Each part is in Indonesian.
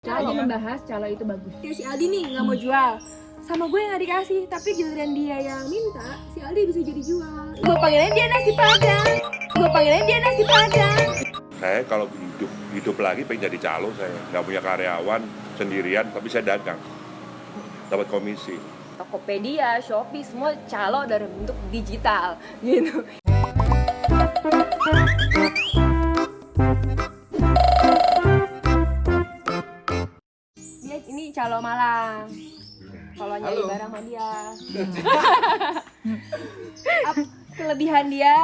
Lagi membahas calo itu bagus. Kayak si Aldi nih nggak mau jual, sama gue yang nggak dikasih, tapi giliran dia yang minta, si Aldi bisa jadi jual. Gue panggilnya dia nasi padang. Saya kalau hidup lagi pengen jadi calo, saya nggak punya karyawan sendirian, tapi saya dagang, dapat komisi. Tokopedia, Shopee, semua calo dalam bentuk digital gitu. Dia ini calo Malang. Kalau nyari barang sama dia. Kelebihan dia,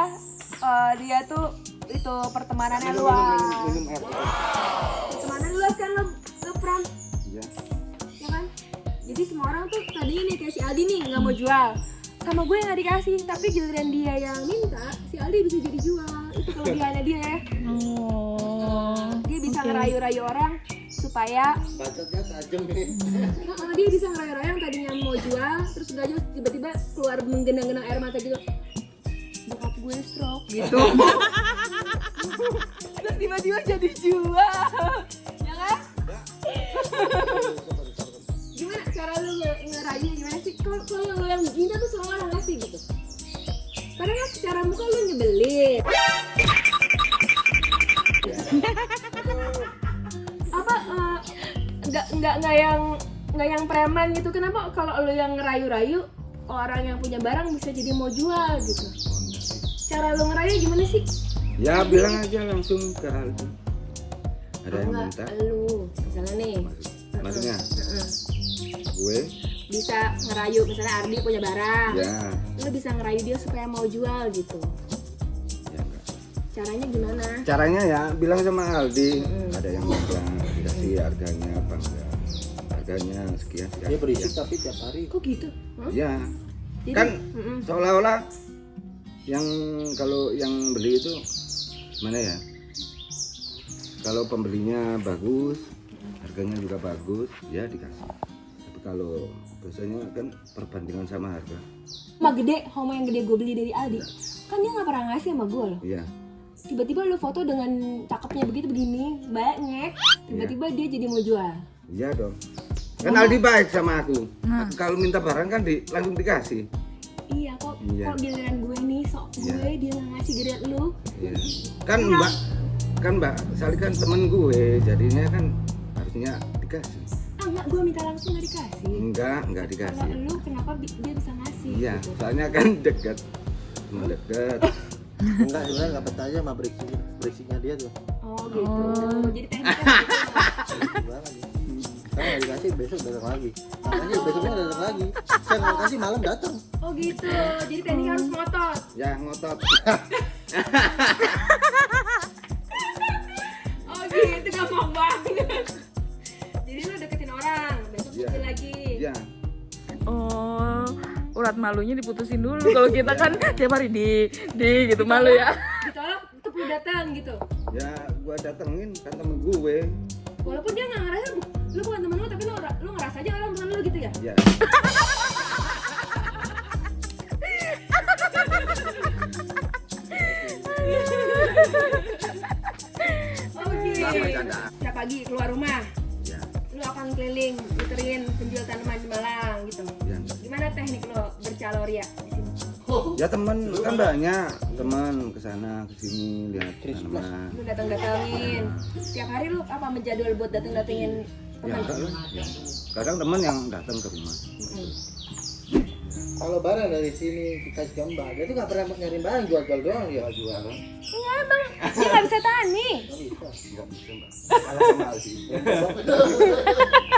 dia tuh itu pertemanannya luas. Pertemanan luas kan lo Pram? Iya. Ya kan? Jadi semua orang tuh tadinya nih kayak si Aldi nih nggak mau jual, sama gue yang nggak dikasih, tapi giliran dia yang minta, si Aldi bisa jadi jual. Itu kelebihannya dia ya. Dia bisa ngerayu-rayu orang supaya Bacotnya tajam nih. dia bisa ngerayu-rayu yang tadinya mau jual, terus udah aja tiba-tiba keluar menggenang-genang air mata gitu. Bokap gue stroke gitu. Terus tiba-tiba jadi jual. Ya kan? Gimana cara lu ngerayu gimana sih? Kalau lu yang minta tuh selalu orang ngasih gitu. Padahal kan secara muka lu nyebelin. Apa nggak yang preman gitu. Kenapa kalau lu yang ngerayu-rayu orang yang punya barang bisa jadi mau jual gitu? Cara lu ngerayu gimana sih? Ya bilang aja langsung ke Aldi. Ada yang minta. Lu misalnya nih. Maksudnya gue Bisa ngerayu, misalnya Ardi punya barang. ya Lu bisa ngerayu dia supaya mau jual gitu. ya enggak. Caranya gimana? Caranya ya bilang sama Aldi. Ada yang minta dikasih harganya apa enggak. Harganya sekian. Dia berisik tapi tiap hari. Kok gitu? Hah? Ya Jadi, kan seolah-olah yang kalau yang beli itu mana ya, kalau pembelinya bagus harganya juga bagus ya dikasih, tapi kalau biasanya kan perbandingan sama harga. Homa yang gede gue beli dari Aldi, kan dia nggak pernah ngasih sama gue loh. Iya Tiba-tiba lu foto dengan cakepnya begitu begini, banyak. Tiba-tiba dia jadi mau jual. iya dong, kan Aldi baik sama aku. Aku kalau minta barang kan langsung dikasih. Iya kok, Iya. kok giliran gue nih sok gue dia nggak ngasih giliran lu. Iya. Kan mbak Sali kan temen gue, jadinya kan harusnya dikasih. Enggak, gue minta langsung nggak dikasih. Enggak Kalau dikasih. lu kenapa dia bisa ngasih? Iya, gitu. soalnya kan dekat, mendekat. Enggak, sebenarnya enggak percaya sama berisiknya dia tuh. Oh gitu. Jadi tekniknya Gimana lagi? Saya nggak dikasih, besok datang lagi. Makanya besoknya datang lagi. Saya nggak kasih malam datang. oh gitu. Jadi teknik harus ngotot. Ya ngotot. Oh gitu, gampang banget. Jadi lu deketin orang, besok Iya. deketin lagi. Ya. Oh, urat malunya diputusin dulu. Kalau kita kan tiap hari di gitu malu ya. Ditolak, tetep lu datang gitu. Ya gua datengin kan temen gue. Walaupun dia nggak ngerasa, lu bukan temen lu, tapi lu ngerasa aja orang temen lu gitu ya. Ya. Oh gitu. Sama canda. Setiap pagi keluar rumah, Ya. lu akan keliling, muterin penjual tanaman di Malang gitu. Ya. Gimana teknik lu bercaloria di sini? Ya teman kan banyak teman kesana kesini lihat tanaman. Lu datang-datangin. Setiap hari lu apa menjadwal buat datang-datengin Ya teman? enggak lah. Ya. Kadang teman yang datang ke rumah. Kalau barang dari sini kita gambar, dia tuh nggak pernah nyari barang, jual-jual doang dia. Jual. Iya emang, dia nggak bisa tani. Nggak bisa. Enggak bisa mbak. Kalah sama Aldi.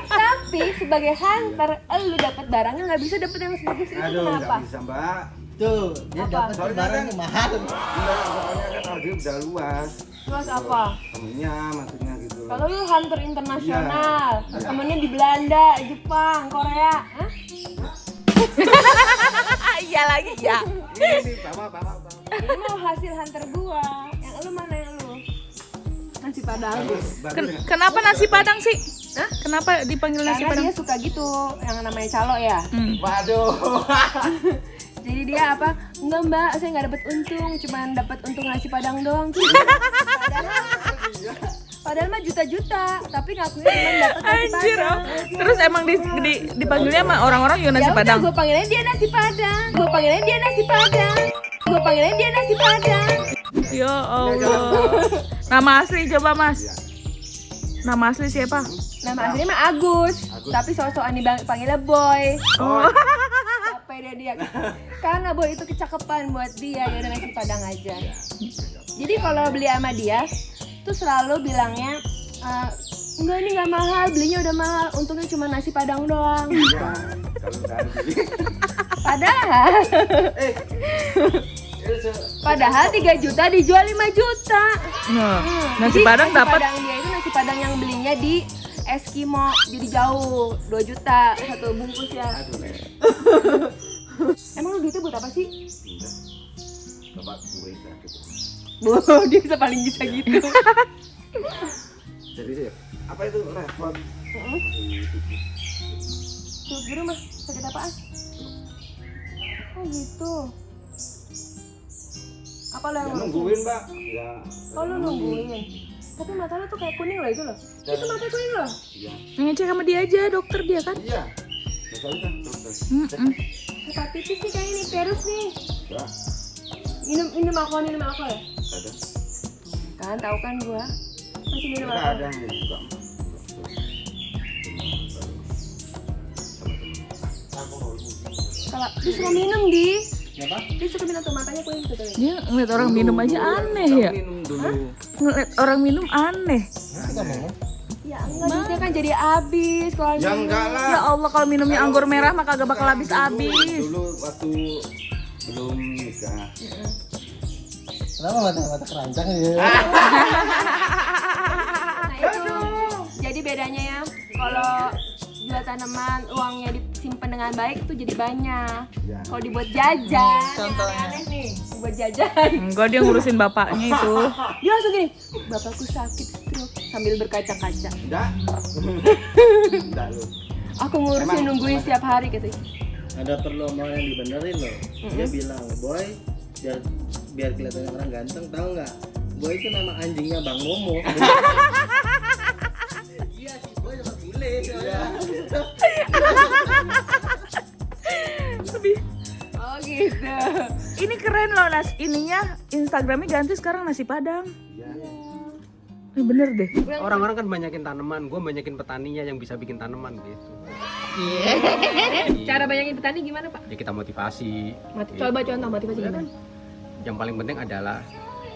Tapi sebagai hunter, lu dapat barangnya nggak bisa dapat yang sebagus itu. Aduh Kenapa? enggak bisa mbak. Tuh, dia Apa? dapat Soalnya barang kan- yang mahal. Enggak, soalnya kan Aldi udah luas. Terus apa? Temennya maksudnya gitu. Kalau lu hunter internasional, Iya. temennya di Belanda, Jepang, Korea, hah? Iya lagi ya. Ini bawa. Ini mau hasil hunter gua. Yang lu mana yang lu? Nasi padang. Bagus ya? Kenapa nasi padang sih? Hah? Kenapa dipanggil nasi Karena padang? dia suka gitu, yang namanya calo ya. Waduh. Jadi dia apa? Enggak mbak, saya nggak dapat untung, cuma dapat untung nasi padang doang. Padahal Padahal mah juta-juta, tapi ngakunya cuma dapat nasi Anjir. padang. Terus emang dipanggilnya sama orang-orang juga nasi Ya udah, padang. gue panggilnya dia nasi padang. Gue panggilnya dia nasi padang. Gue panggilnya dia nasi padang. Ya Allah. Nama asli coba Mas. Nama asli siapa? Nama aslinya mah Agus. Tapi sosokan dipanggilnya Boy. Oh. Capek dia. Karena Boy itu kecakapan buat dia, ya udah nasi padang aja. Jadi kalau beli sama dia tuh selalu bilangnya enggak, ini nggak mahal, belinya udah mahal, untungnya cuma nasi padang doang. Ya, kalau nggak beli. Padahal 3 juta dijual 5 juta. Nah, Hmm, nasi jadi padang nasi dapat padang dia itu nasi padang yang belinya di Eskimo, jadi jauh 2 juta satu bungkus ya. Emang lu duitnya buat apa sih? Bapak gue sakit. Dia bisa paling bisa gitu. Jadi sih, apa itu repot? Tuh di rumah sakit apaan? Oh gitu. Apa lo yang Ya, ngurusin? nungguin Mbak. Ya. Oh lu nungguin. Tapi mata lo tuh kayak kuning loh itu loh. Itu mata kuning loh. Iya. ngecek sama dia aja, dokter dia kan. Iya. Betul kan dokter. Hepatitis nih kayak ini, virus nih. Ya, Minum alkohol ya? ada. Kan tahu kan gua. Masih minum Enggak alkohol. ada yang juga. Kalau disuruh minum di. Siapa? Dia suka minum tuh matanya kuning tuh. Dia ngeliat orang minum aja aneh ya. Minum dulu. Ngeliat orang minum aneh. Kita mau. Ya enggak, duitnya kan jadi habis kalau Ya minum. enggak lah. Ya Allah, kalau minumnya anggur merah mah kagak bakal habis-habis. Dulu waktu belum nikah. Kenapa mata keranjang ya? Nah itu. Jadi bedanya ya, kalau jual tanaman uangnya disimpan dengan baik itu jadi banyak. Ya. Kalau dibuat jajan, Contohnya. aneh nih, dibuat jajan. Enggak, dia ngurusin bapaknya itu. Dia langsung gini, bapakku sakit stroke sambil berkaca-kaca. Enggak. Enggak lu. Aku ngurusin nungguin setiap hari gitu. Ada perlu omongan yang dibenerin loh. Dia bilang, boy, biar kelihatannya orang ganteng, tahu nggak? Boy itu nama anjingnya Bang Momo. Iya sih, boy sama bule. Oh gitu. Ini keren loh, Nas. Ininya Instagramnya ganti sekarang nasi padang. Iya. Bener deh. Orang-orang kan banyakin tanaman, gue banyakin petaninya yang bisa bikin tanaman gitu. Cara bayangin petani gimana Pak? Ya kita motivasi. Coba contoh motivasi gimana? Yang paling penting adalah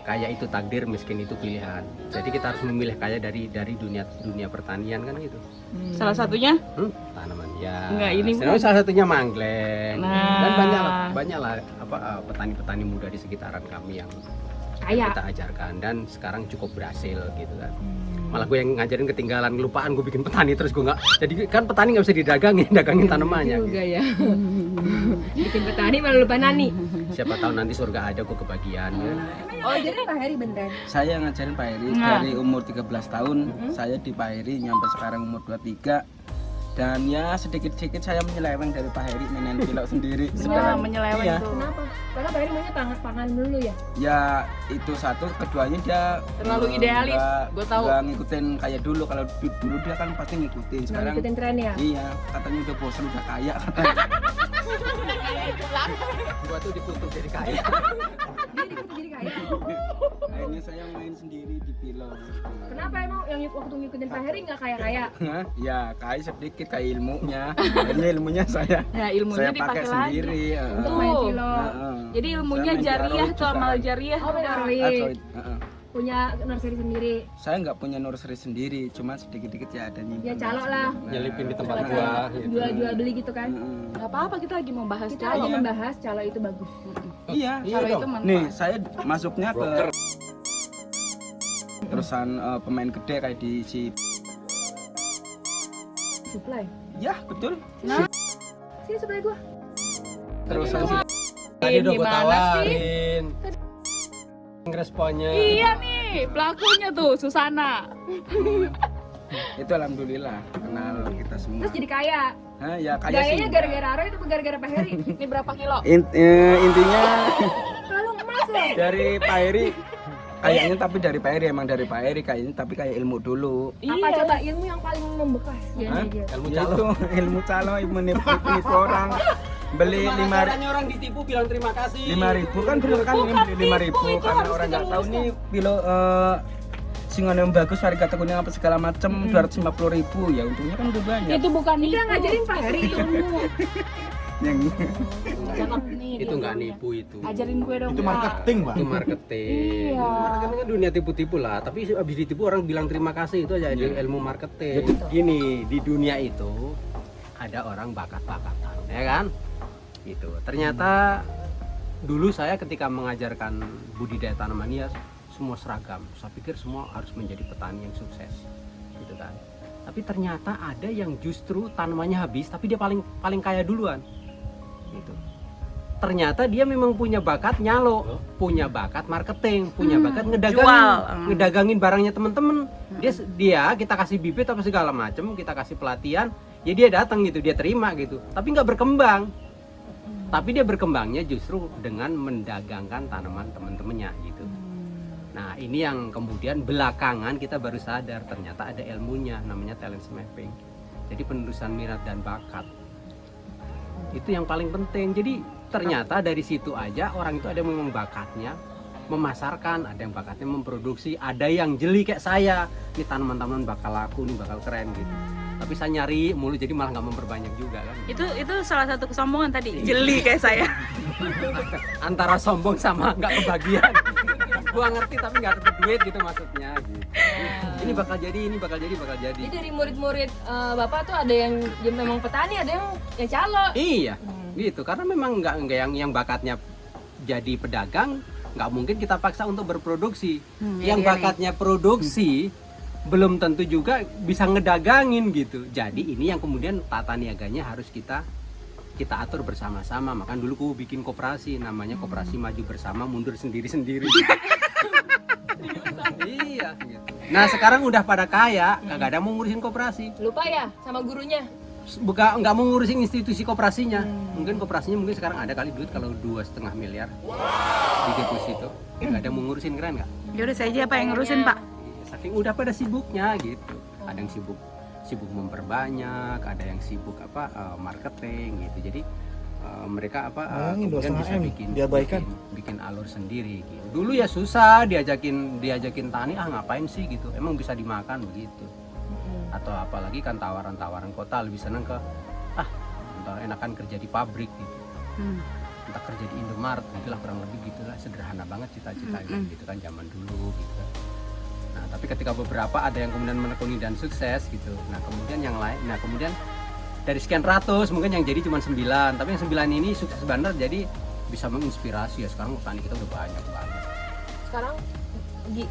kaya itu takdir, miskin itu pilihan. Jadi kita harus memilih kaya dari dunia pertanian kan gitu. Salah satunya Tanaman ya. Enggak, ini Salah satunya manggleng. Nah. Dan banyak lah petani-petani muda di sekitaran kami yang Kaya. kita ajarkan dan sekarang cukup berhasil gitu kan. Malah gue yang ngajarin ketinggalan, kelupaan gue bikin petani terus gue nggak, jadi kan petani nggak bisa dagangin tanamannya Juga gitu. ya. Bikin petani malah lupa nani. Siapa tahu nanti surga ada gue kebagian kan. Oh jadi Pak Heri beneran? Saya ngajarin Pak Heri Nah. dari umur 13 tahun. Saya di Pak Heri nyampe sekarang umur 23. Dan ya sedikit-sedikit saya menyeleweng dari Pak Heri mainin pilok sendiri. Wah, Sekarang menyeleweng iya. tuh. Kenapa? Karena Pak Heri maunya pangan dulu ya? Ya itu satu, keduanya dia Terlalu idealis, gua tahu. Nggak ngikutin kayak dulu. Kalau dulu dia kan pasti ngikutin. Nggak Sekarang ngikutin tren ya? iya, katanya udah bosan, udah kaya katanya. Gue tuh dikutuk jadi kaya. Dia dikit jadi kaya. Akhirnya saya main sendiri di pilok. Kenapa emang yang waktu ngikutin Pak Heri nggak kaya-kaya? Hah? Ya kaya sedikit kayak ilmunya. Akhirnya ilmunya saya Ya, ilmunya saya dipakai pakai lagi. sendiri. Untuk main pilok. Jadi ilmunya Saya main jariah jaroid tuh, juga. amal jariah. Oh main Android. Arwin. Punya nursery sendiri. Saya nggak punya nursery sendiri, cuma sedikit-sedikit ya ada nyimpen. Ya calok lah. Nyelipin di tempat gua gitu. Jual-jual beli gitu kan? Gak apa-apa, kita lagi mau bahas Kita lagi calo. membahas calo itu bagus. Iya. Calo itu manfaat. Nih, saya masuknya ke terusan pemain gede kayak di si. Supply. Ya betul. Sini supply gua. Terusan sih. Tadi Tadi udah gue gimana tawarin. Responnya. Iya nih, pelakunya tuh Susana. Itu alhamdulillah kenal kita semua. Terus jadi kaya. Hah, ya kayak sih. Gayanya gara-gara Aro itu apa gara-gara Pak Heri? Ini berapa kilo? Intinya Kalau emas loh. dari Pak Heri Kayaknya tapi dari Pak Heri, emang dari Pak Heri kayaknya, tapi kayak ilmu dulu. Apa coba ilmu yang paling membekas? Hah? Ilmu Ya calo. itu ilmu calo, menipu orang. Beli Orang ditipu bilang terima kasih. 5.000 kan bener kan, ini beli 5.000 karena orang nggak tahu nih pilo singon yang bagus varietas kuning apa segala macem 250.000 ya, untungnya kan udah banyak. Itu bukan itu yang ngajarin Pak Heri ilmu. Yang Itu nggak nipu itu. Ajarin gue dong. Itu Pak. marketing, Bang. Itu marketing. Iya. Marketing kan dunia tipu-tipu lah, tapi abis ditipu orang bilang terima kasih, itu aja ilmu marketing. Jadi gini, di dunia itu ada orang bakat-bakatan, ya kan? Gitu. Ternyata dulu saya ketika mengajarkan budidaya tanaman hias semua seragam. Saya pikir semua harus menjadi petani yang sukses, gitu kan. Tapi ternyata ada yang justru tanamannya habis, tapi dia paling kaya duluan, gitu. Ternyata dia memang punya bakat nyalo, punya bakat marketing, punya bakat ngedagangin barangnya temen-temen. Dia kita kasih bibit apa segala macam, kita kasih pelatihan, ya dia datang gitu, dia terima gitu. Tapi nggak berkembang. Tapi dia berkembangnya justru dengan mendagangkan tanaman teman-temannya gitu. Nah ini yang kemudian belakangan kita baru sadar ternyata ada ilmunya, namanya talent mapping. Jadi penelusuran minat dan bakat. Itu yang paling penting. Jadi ternyata dari situ aja orang itu ada yang memang bakatnya memasarkan, ada yang bakatnya memproduksi, ada yang jeli kayak saya. Ini tanaman-tanaman bakal laku, nih bakal keren gitu. Tapi saya nyari mulu jadi malah nggak memperbanyak juga kan. Itu salah satu kesombongan tadi, jeli kayak saya. Antara sombong sama nggak kebagian. Gua ngerti tapi nggak dapet duit gitu maksudnya gitu. Ini bakal jadi. Jadi dari murid-murid Bapak tuh ada yang memang petani, ada yang calo. Iya, gitu. Karena memang nggak yang bakatnya jadi pedagang, nggak mungkin kita paksa untuk berproduksi. Yang bakatnya produksi belum tentu juga bisa ngedagangin gitu. Jadi ini yang kemudian tata niaganya harus kita atur bersama-sama. Makanya dulu aku bikin koperasi, namanya Koperasi Maju Bersama, Mundur Sendiri-Sendiri. Iya gitu. Nah sekarang udah pada kaya, kagak ada mau ngurusin koperasi. Lupa ya sama gurunya. Nggak mau ngurusin institusi koperasinya. Mungkin koperasinya mungkin sekarang ada kali duit kalau 2,5 miliar di deposito. Nggak ada mau ngurusin, keren nggak? Yaudah saya aja Pak yang ngurusin Pak. Saking udah pada sibuknya gitu. Ada yang sibuk memperbanyak, ada yang sibuk marketing gitu. Jadi mereka Bayangin, kemudian 2,5 bisa M, bikin alur sendiri gitu. Dulu ya susah diajakin tani, ngapain sih gitu, emang bisa dimakan begitu. Atau apalagi kan tawaran kota, lebih seneng ke enakan kerja di pabrik gitu. Entah kerja di Indomaret gitulah, kurang lebih gitulah, sederhana banget cita-citanya gitu kan zaman dulu gitu kan. Nah tapi ketika beberapa ada yang kemudian menekuni dan sukses gitu, nah kemudian yang lain, kemudian dari sekian ratus mungkin yang jadi cuma 9, tapi yang 9 ini sukses benar, jadi bisa menginspirasi ya. Sekarang petani kita udah banyak banget. Sekarang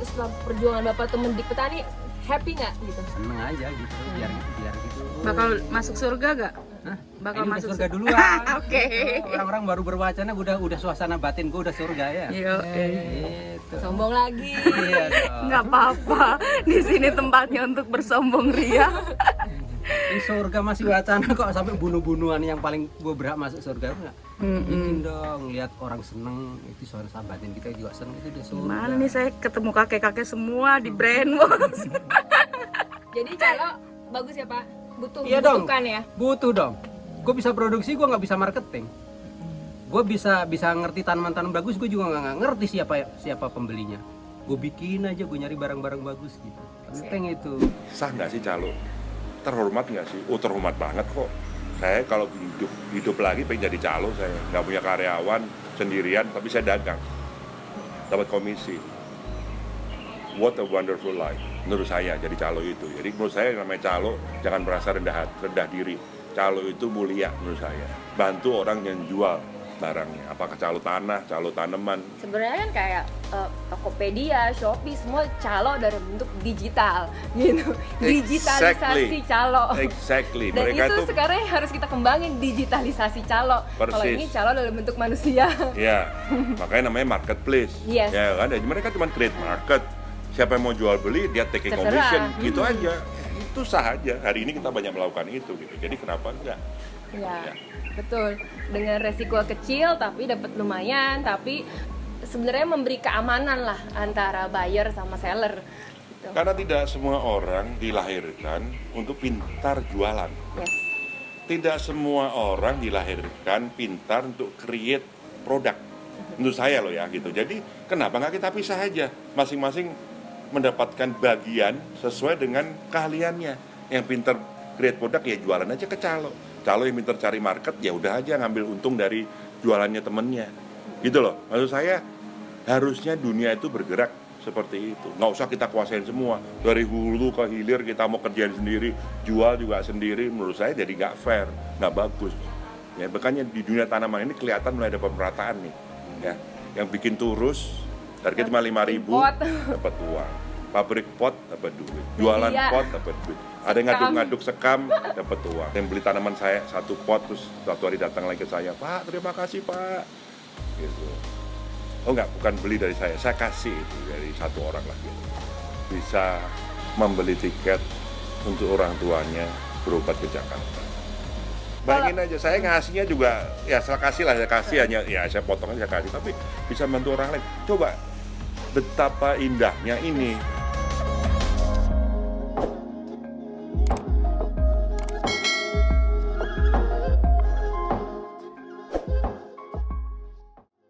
setelah perjuangan Bapak tuh mendidik petani, happy nggak gitu? Seneng aja gitu, biar gitu. Bakal masuk surga gak? Hah? Bakal Ini masuk udah surga duluan. Oke. Orang-orang baru berwacana udah suasana batin gue udah surga ya. Yo, Gitu. Sombong lagi. Iya dong. nggak apa-apa. Di sini tempatnya untuk bersombong ria. Ini surga masih wacana kok, sampai bunuh-bunuhan yang paling gue berhak masuk surga enggak? Bikin dong, lihat orang seneng, itu suasana batin kita juga seneng, itu udah surga. Mana nih saya ketemu kakek-kakek semua di brainwash. Jadi calo bagus ya Pak? Iya dong. Butuhkan ya? Butuh dong. Gue bisa produksi, gue nggak bisa marketing. Gue bisa ngerti tanaman-tanaman bagus, gue juga nggak ngerti siapa pembelinya. Gue bikin aja, gue nyari barang-barang bagus gitu. Penting itu. Sah nggak sih calo? Terhormat nggak sih? Oh terhormat banget kok. Saya kalau hidup lagi pengen jadi calo, saya nggak punya karyawan sendirian, tapi saya dagang, dapat komisi. What a wonderful life menurut saya jadi calo itu. Jadi menurut saya namanya calo jangan merasa rendah diri. Calo itu mulia menurut saya. Bantu orang yang jual barangnya, apakah calo tanah, calo tanaman. Sebenarnya kan kayak Tokopedia, Shopee, semua calo dari bentuk digital gitu. Digitalisasi calo. Exactly. Dan Mereka itu sekarang yang harus kita kembangin, digitalisasi calo. Kalau ini calo dalam bentuk manusia. Ya, makanya namanya marketplace. Yes. Ya kan, jadi mereka cuma create market. Siapa yang mau jual beli, dia take commission, gitu aja. Itu sah aja. Hari ini kita banyak melakukan itu gitu. Jadi kenapa enggak? Ya, Ya. betul. Dengan resiko kecil tapi dapat lumayan, tapi sebenarnya memberi keamanan lah antara buyer sama seller gitu. Karena tidak semua orang dilahirkan untuk pintar jualan. Yes. Tidak semua orang dilahirkan pintar untuk create produk. Menurut saya loh ya gitu. Jadi kenapa nggak kita pisah aja, masing-masing mendapatkan bagian sesuai dengan keahliannya. Yang pintar create produk ya jualan aja ke calo yang pintar cari market ya udah aja ngambil untung dari jualannya temennya. Gitu loh. Maksud saya harusnya dunia itu bergerak seperti itu. Nggak usah kita kuasain semua. Dari hulu ke hilir kita mau kerjain sendiri, jual juga sendiri. Menurut saya jadi nggak fair, nggak bagus. Ya, makanya di dunia tanaman ini kelihatan mulai ada pemerataan nih. Ya, yang bikin turus, harga cuma 5.000 dapat uang. Pabrik pot dapat duit, jualan pot dapat duit. Ada yang ngaduk-ngaduk sekam dapat uang. Yang beli tanaman saya 1 pot terus suatu hari datang lagi ke saya, Pak terima kasih Pak. Gitu. Oh enggak, bukan beli dari saya kasih itu dari satu orang lagi. Bisa membeli tiket untuk orang tuanya berobat ke Jakarta. Bayangin aja, saya ngasihnya juga, ya saya kasih hanya, ya saya potong aja kasih, tapi bisa bantu orang lain. Coba, betapa indahnya ini